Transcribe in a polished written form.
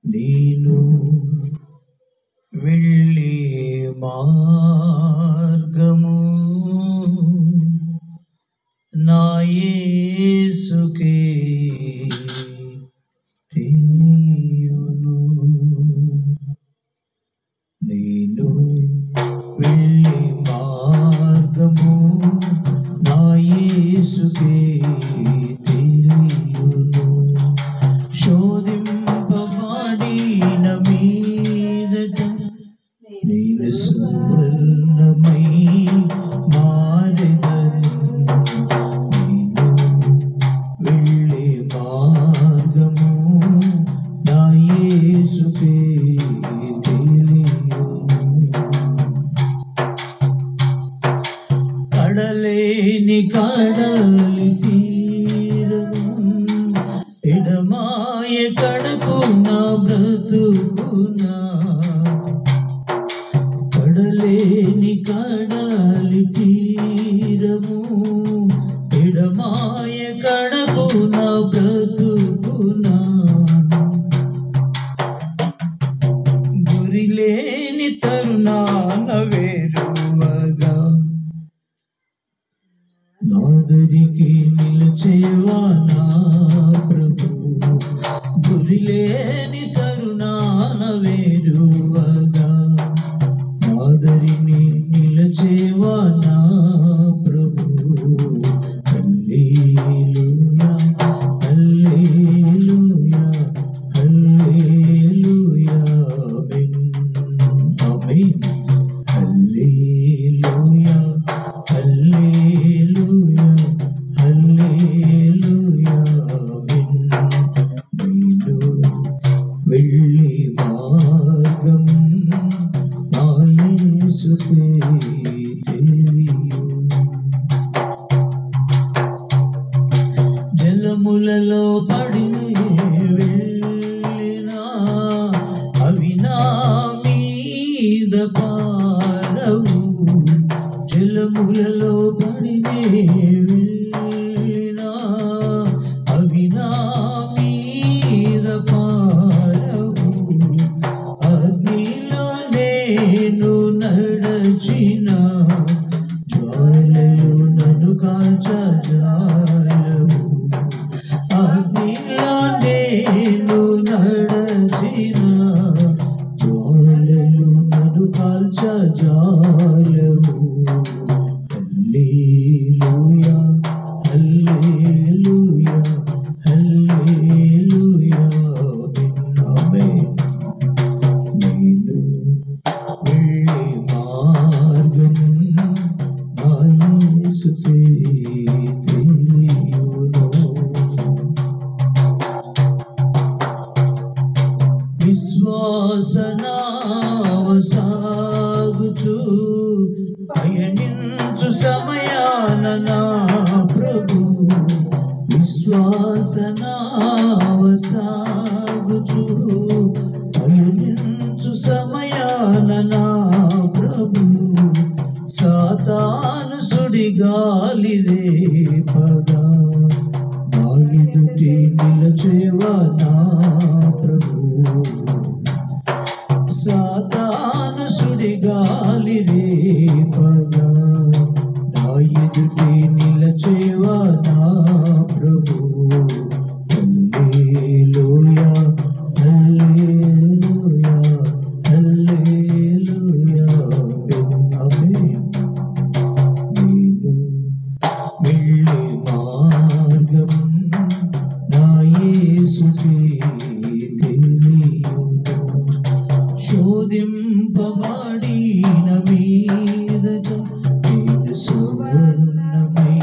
నేను వెళ్ళే మార్గము నా యేసుకే తెలియును. నేను వెళ్ళే మార్గము నా యేసుకే తెలియును. శోధింపబడిన మీదట నేను సువర్ణమై మారెదను. నేను వెళ్ళే మార్గము నా యేసుకే తెలియును. కడలేని కడలి తీరము ఎడమాయ కడకు నా బ్రతుకునా. కడలేని కడలి తీరము ఎడమాయ కడకు నా బ్రతుకునా. గురిలేని తరుణాన వేరువగా నాదరికి నిలిచేవా నా ప్రభు. గురిలేని తరుణాన వేరువగా నాదరిని నిలిచేవా నా ప్రభు. హల్లెలూయా హల్లెలూయా హల్లెలూయా ఆమేన్. హల్లెలూయా హల్లెలూయా హల్లెలూయా ఆమేన్. నేను వెళ్ళే మార్గం నా యేసుకే తెలియును. జలములలో పడి వెళ్ళినా అవి నా మీద పారవు. జలములలో పడి వెళ్ళినా అవి నా మీద పారవు. అగ్నిలో నేను నడచిన జ్వాలలు నన్ను కాల్చజాలవు. అగ్నిలో నేను నడచిన జ్వాలలు నన్ను కాల్చజాలవు. హల్లెలూయా హల్లెలూయా హల్లెలూయా ఆమేన్. నేను వెళ్ళే మార్గం నా యేసుకే తెలియును. విశ్వాసనావ సాగుచు పయనించు సమయాన నా ప్రభు. విశ్వాసనావ సాగుచు పయనించు సమయాన నా ప్రభు. సాతాను సుడిగాలి రేపగా నా ఎదుటి నిలచేవా నా ప్రభు. సాతాను సుడిగాలి రేపగా నా ఎదుటి నిలచేవా నా ప్రభు. హల్లెలూయా హల్లెలూయా హల్లెలూయా ఆమేన్. నేను వెళ్ళే మార్గం నా యేసుకే తెలియును. శోధింపబడిన మీదట నేను సువర్ణమై